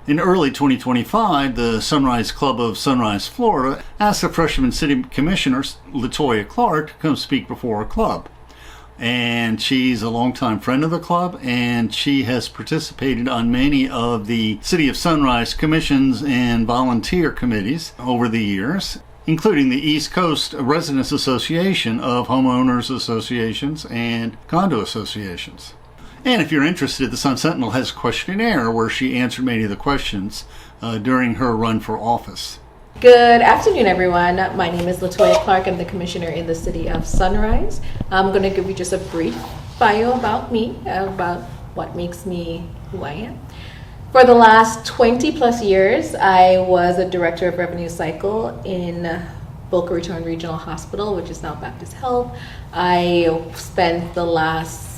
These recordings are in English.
In early 2025, the Sunrise Club of Sunrise, Florida asked the freshman city commissioner, LaToya Clark, to come speak before our club. And she's a longtime friend of the club, and she has participated on many of the City of Sunrise commissions and volunteer committees over the years, including the East Coast Residents Association of Homeowners Associations and Condo Associations. And if you're interested, the Sun Sentinel has a questionnaire where she answered many of the questions during her run for office. Good afternoon, everyone. My name is LaToya Clark. I'm the commissioner in the City of Sunrise. I'm going to give you just a brief bio about me, about what makes me who I am. For the last 20 plus years, I was a director of revenue cycle in Boca Raton Regional Hospital, which is now Baptist Health. I spent the last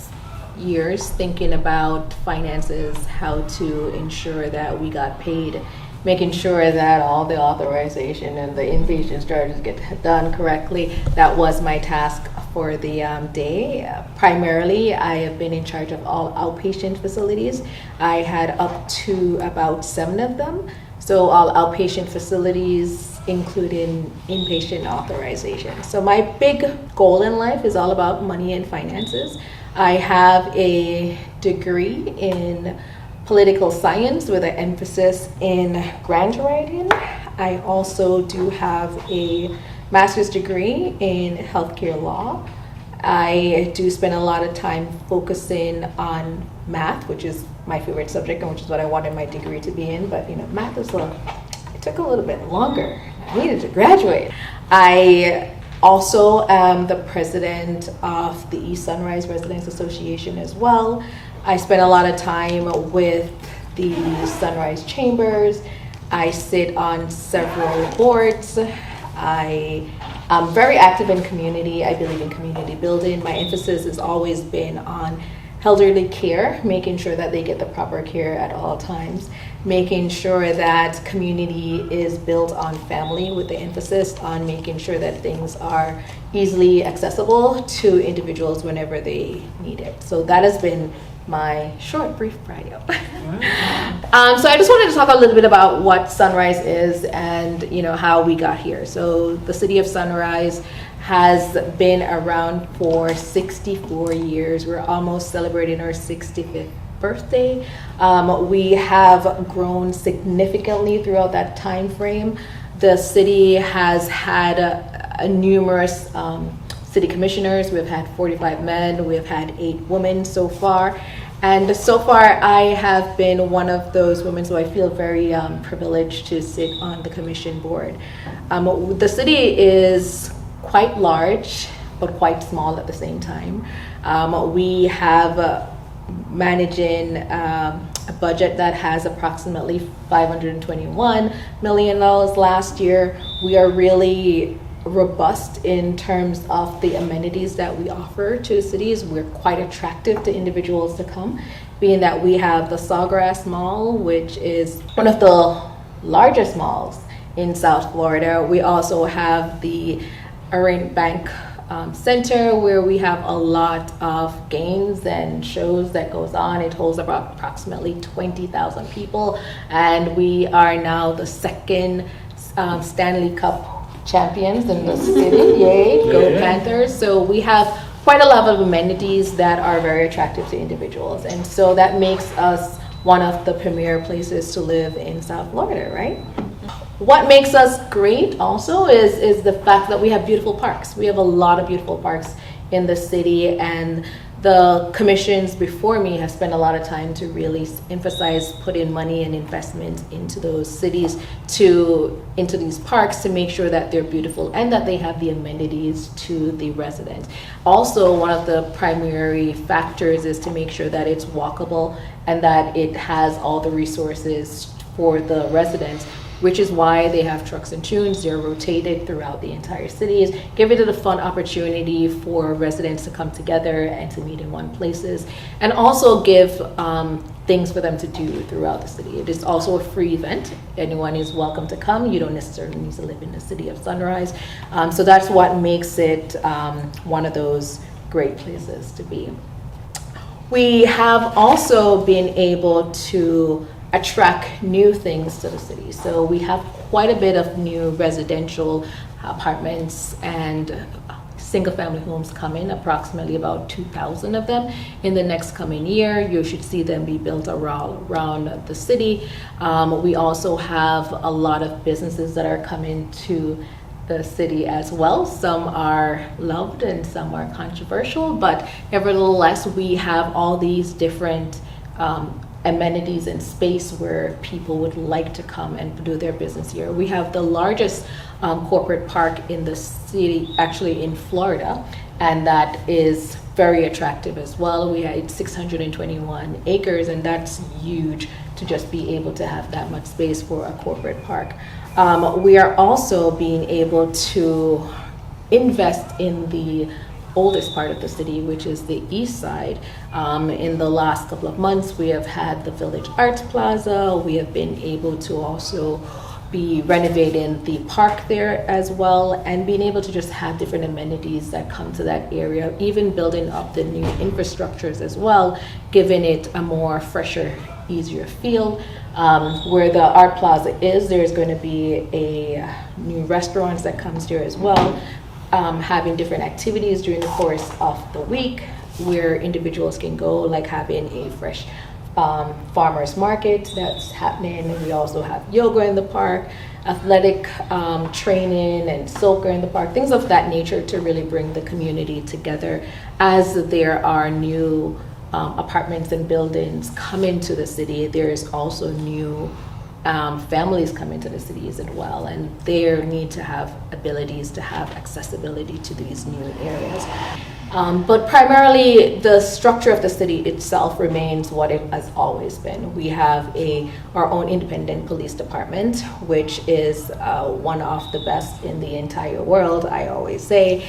years thinking about finances, how to ensure that we got paid, making sure that all the authorization and the inpatient charges get done correctly. That was my task for the day. Primarily, I have been in charge of all outpatient facilities. I had up to about 7 of them. So all outpatient facilities, including inpatient authorization. So my big goal in life is all about money and finances. I have a degree in political science with an emphasis in grant writing. I also do have a master's degree in healthcare law. I do spend a lot of time focusing on math, which is my favorite subject and which is what I wanted my degree to be in, but math is it took a little bit longer. I needed to graduate. I also am the president of the East Sunrise Residents Association as well. I spend a lot of time with the Sunrise Chambers. I sit on several boards. I am very active in community. I believe in community building. My emphasis has always been on elderly care, making sure that they get the proper care at all times, making sure that community is built on family with the emphasis on making sure that things are easily accessible to individuals whenever they need it. So that has been my short, brief bio. So I just wanted to talk a little bit about what Sunrise is and how we got here. So the City of Sunrise has been around for 64 years. We're almost celebrating our 65th birthday. We have grown significantly throughout that time frame. The city has had numerous city commissioners. We've had 45 men. We've had 8 women so far. And so far, I have been one of those women, so I feel very privileged to sit on the commission board. The city is quite large, but quite small at the same time. We have managing a budget that has approximately $521 million last year. We are really robust in terms of the amenities that we offer to cities. We're quite attractive to individuals to come, being that we have the Sawgrass Mall, which is one of the largest malls in South Florida. We also have the Orient Bank Center, where we have a lot of games and shows that goes on. It holds about approximately 20,000 people, and we are now the second Stanley Cup champions in the city. Yay, go Panthers. So we have quite a lot of amenities that are very attractive to individuals, and so that makes us one of the premier places to live in South Florida, right? What makes us great also is the fact that we have beautiful parks. We have a lot of beautiful parks in the city, and the commissions before me have spent a lot of time to really emphasize putting money and investment into those cities, into these parks, to make sure that they're beautiful and that they have the amenities to the residents. Also, one of the primary factors is to make sure that it's walkable and that it has all the resources for the residents, which is why they have trucks and tunes. They're rotated throughout the entire cities, give it a fun opportunity for residents to come together and to meet in one places, and also give things for them to do throughout the city. It is also a free event. Anyone is welcome to come. You don't necessarily need to live in the City of Sunrise. So that's what makes it one of those great places to be. We have also been able to attract new things to the city. So we have quite a bit of new residential apartments and single-family homes coming, approximately about 2,000 of them in the next coming year. You should see them be built around the city. We also have a lot of businesses that are coming to the city as well. Some are loved and some are controversial, but nevertheless, we have all these different amenities and space where people would like to come and do their business here. We have the largest corporate park in the city, actually in Florida, and that is very attractive as well. We had 621 acres, and that's huge to just be able to have that much space for a corporate park. We are also being able to invest in the oldest part of the city, which is the east side. In the last couple of months, we have had the Village Arts Plaza. We have been able to also be renovating the park there as well, and being able to just have different amenities that come to that area, even building up the new infrastructures as well, giving it a more fresher, easier feel. Where the Art Plaza is, there's going to be a new restaurant that comes there as well, having different activities during the course of the week where individuals can go, like having a fresh farmers market that's happening. And we also have yoga in the park, athletic training and soccer in the park, things of that nature to really bring the community together as there are new apartments and buildings coming to the city. There is also new families coming to the cities as well, and they need to have abilities to have accessibility to these new areas. But primarily, the structure of the city itself remains what it has always been. We have our own independent police department, which is one of the best in the entire world, I always say,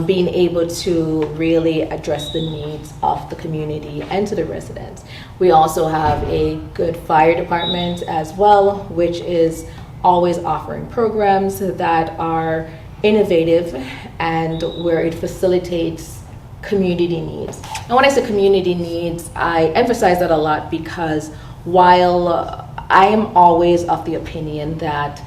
being able to really address the needs of the community and to the residents. We also have a good fire department as well, which is always offering programs that are innovative and where it facilitates community needs. And when I say community needs, I emphasize that a lot because while I am always of the opinion that,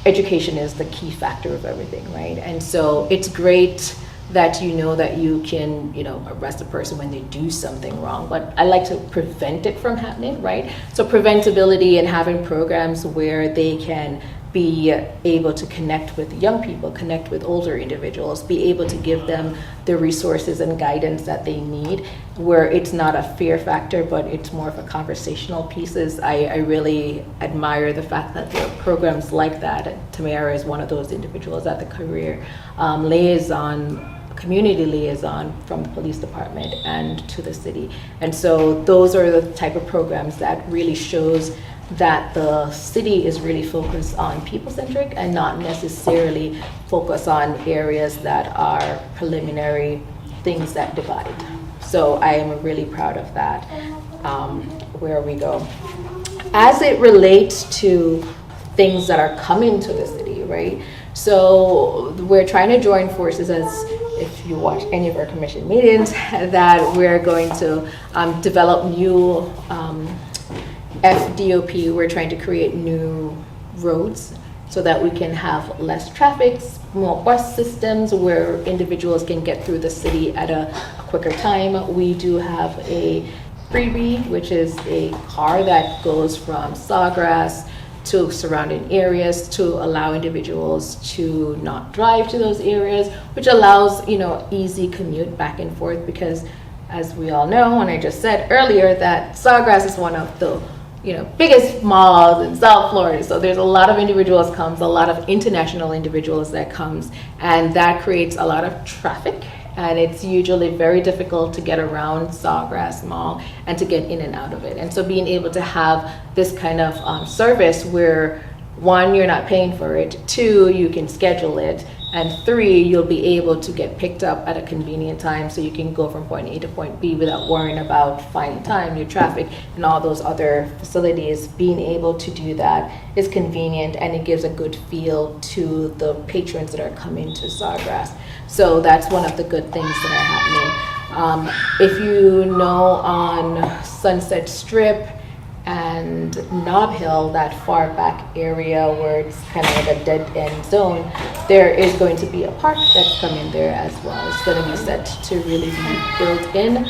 education is the key factor of everything, right? And so it's great that that you can, arrest a person when they do something wrong, but I like to prevent it from happening, right? So preventability and having programs where they can be able to connect with young people, connect with older individuals, be able to give them the resources and guidance that they need, where it's not a fear factor, but it's more of a conversational pieces. I really admire the fact that there are programs like that. Tamara is one of those individuals at the career community liaison from the police department and to the city. And so those are the type of programs that really shows that the city is really focused on people-centric and not necessarily focused on areas that are preliminary things that divide. So I am really proud of that, where we go. As it relates to things that are coming to the city, right? So we're trying to join forces, as if you watch any of our commission meetings, that we're going to develop new FDOP. We're trying to create new roads so that we can have less traffic, more bus systems where individuals can get through the city at a quicker time. We do have a freebie, which is a car that goes from Sawgrass to surrounding areas to allow individuals to not drive to those areas, which allows easy commute back and forth, because as we all know, and I just said earlier, that Sawgrass is one of the biggest malls in South Florida. So there's a lot of individuals comes, a lot of international individuals that comes, and that creates a lot of traffic. And it's usually very difficult to get around Sawgrass Mall and to get in and out of it. And so being able to have this kind of service where, one, you're not paying for it, two, you can schedule it, and three, you'll be able to get picked up at a convenient time so you can go from point A to point B without worrying about finding time, your traffic, and all those other facilities. Being able to do that is convenient, and it gives a good feel to the patrons that are coming to Sawgrass. So that's one of the good things that are happening. If you know, on Sunset Strip and Nob Hill, that far back area where it's kind of like a dead end zone, there is going to be a park that's coming there as well. It's going to be set to really be built in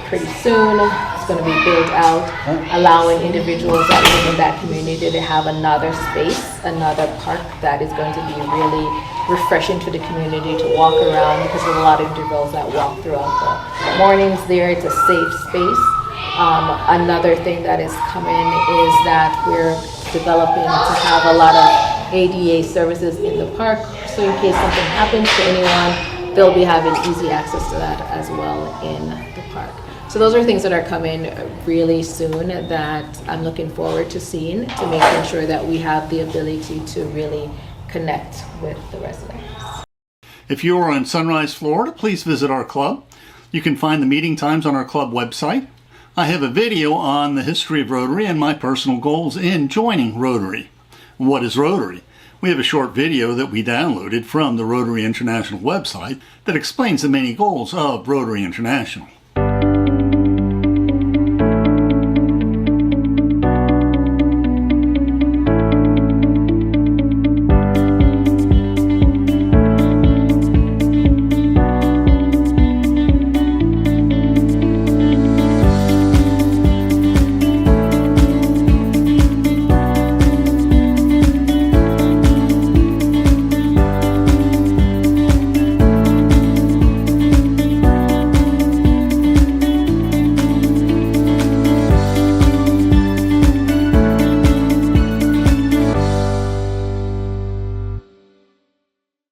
pretty soon. It's going to be built out, allowing individuals that live in that community to have another space, another park that is going to be really refreshing to the community to walk around, because there's a lot of individuals that walk throughout the mornings there. It's a safe space. Another thing that is coming is that we're developing to have a lot of ADA services in the park, so in case something happens to anyone, they'll be having easy access to that as well in the park. So those are things that are coming really soon that I'm looking forward to seeing, to making sure that we have the ability to really connect with the residents. If you are in Sunrise, Florida, please visit our club. You can find the meeting times on our club website. I have a video on the history of Rotary and my personal goals in joining Rotary. What is Rotary? We have a short video that we downloaded from the Rotary International website that explains the many goals of Rotary International.